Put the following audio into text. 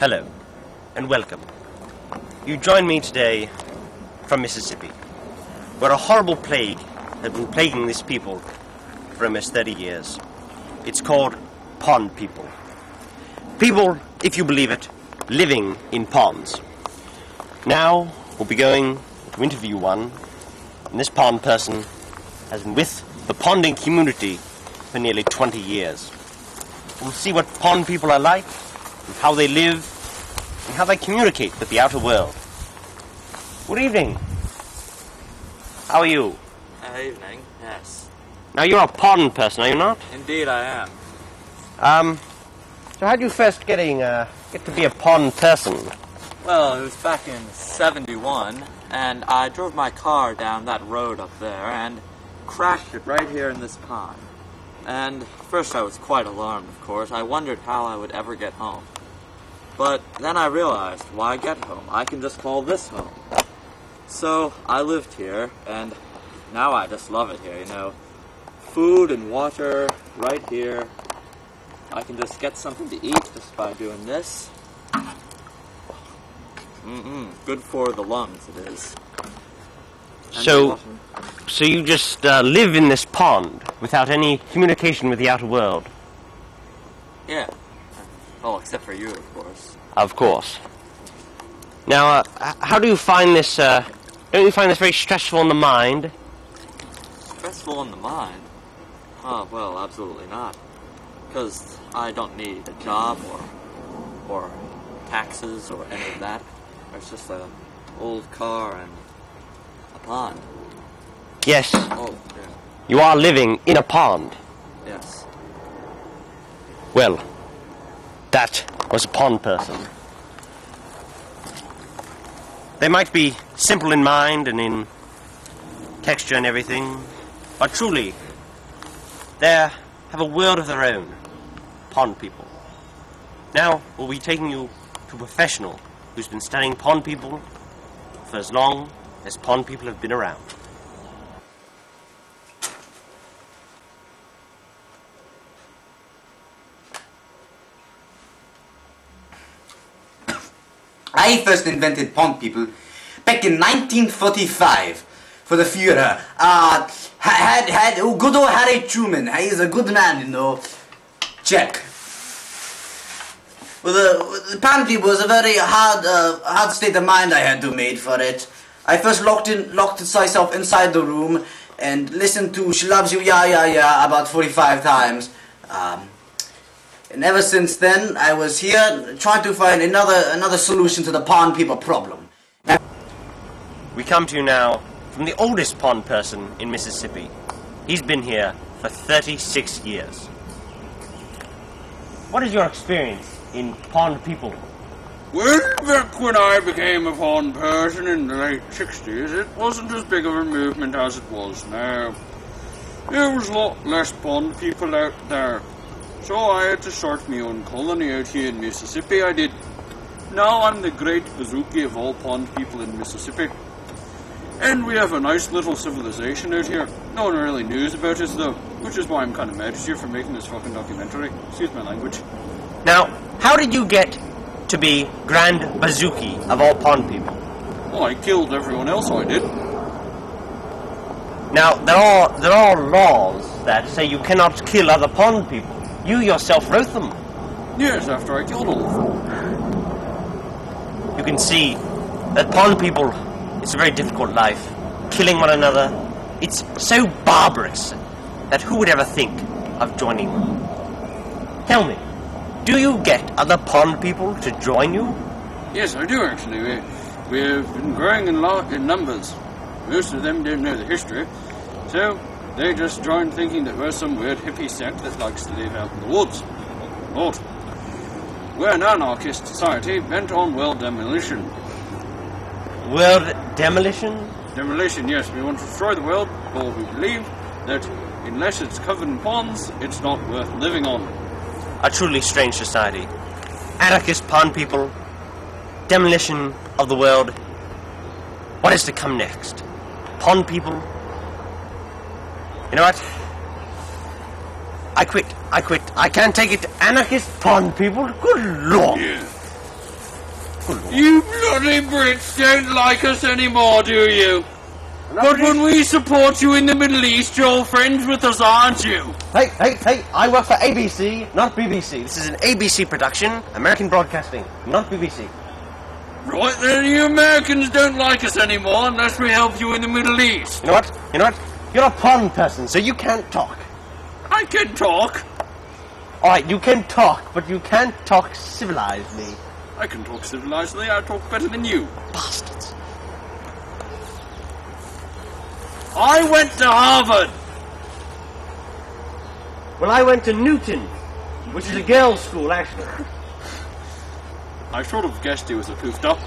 Hello, and welcome. You join me today from Mississippi, where a horrible plague has been plaguing these people for almost 30 years. It's called pond people. People, if you believe it, living in ponds. Now, we'll be going to interview one, and this pond person has been with the ponding community for nearly 20 years. We'll see what pond people are like, and how they live, and how they communicate with the outer world. Good evening. How are you? Evening, yes. Now, you're a pond person, are you not? Indeed I am. So how did you first get to be a pond person? Well, it was back in '71, and I drove my car down that road up there and crashed it right here in this pond. And first I was quite alarmed, of course. I wondered how I would ever get home. But then I realized, why get home? I can just call this home. So I lived here, and now I just love it here, you know. Food and water right here. I can just get something to eat just by doing this. Good for the lungs, it is. So you just live in this pond without any communication with the outer world? Yeah. Oh, except for you, of course. Of course. Now, how do you find this, don't you find this very stressful on the mind? Stressful on the mind? Oh, well, absolutely not. Because I don't need a job or taxes or any of that. It's just an old car and a pond. Yes. Oh, yeah. You are living in a pond. Yes. Well, that was a pond person. They might be simple in mind and in texture and everything, but truly, they have a world of their own. Pond people. Now, we'll be taking you to a professional who's been studying pond people for as long as pond people have been around. I first invented pond people back in 1945 for the Führer. Good old Harry Truman. He's a good man, you know. Check. Well, the pond people was a very hard state of mind I had to make for it. I first locked myself inside the room and listened to "She Loves You, Yeah, Yeah, Yeah" about 45 times. And ever since then, I was here trying to find another solution to the pond people problem. We come to you now from the oldest pond person in Mississippi. He's been here for 36 years. What is your experience in pond people? Well, back when I became a pond person in the late 60s, it wasn't as big of a movement as it was now. There was a lot less pond people out there. So I had to start my own colony out here in Mississippi, I did. Now I'm the great bazooki of all pond people in Mississippi. And we have a nice little civilization out here. No one really knows about us though, which is why I'm kind of mad at you for making this fucking documentary. Excuse my language. Now, how did you get to be Grand Bazooki of all pond people? Well, I killed everyone else, I did. Now, there are laws that say you cannot kill other pond people. You yourself wrote them. Yes, after I killed all of them. You can see that pond people, it's a very difficult life. Killing one another, it's so barbarous that who would ever think of joining them? Tell me, do you get other pond people to join you? Yes, I do actually. We've been growing in numbers. Most of them don't know the history, so they just joined thinking that we're some weird hippie sect that likes to live out in the woods. But we're an anarchist society bent on world demolition. World demolition? Demolition, yes. We want to destroy the world, for we believe that unless it's covered in ponds, it's not worth living on. A truly strange society. Anarchist pond people, demolition of the world. What is to come next? Pond people? You know what? I quit. I can't take it. Anarchist pond people? Good lord. Yeah. You bloody Brits don't like us anymore, do you? But when we support you in the Middle East, you're friends with us, aren't you? Hey, I work for ABC, not BBC. This is an ABC production, American Broadcasting, not BBC. Right then, you Americans don't like us anymore unless we help you in the Middle East. You know what? You're a pond person, so you can't talk. I can talk. Alright, you can talk, but you can't talk civilizedly. I can talk civilizedly. I talk better than you. Bastards. I went to Harvard. Well, I went to Newton, which is a girls' school, actually. I sort of guessed he was a poofed up.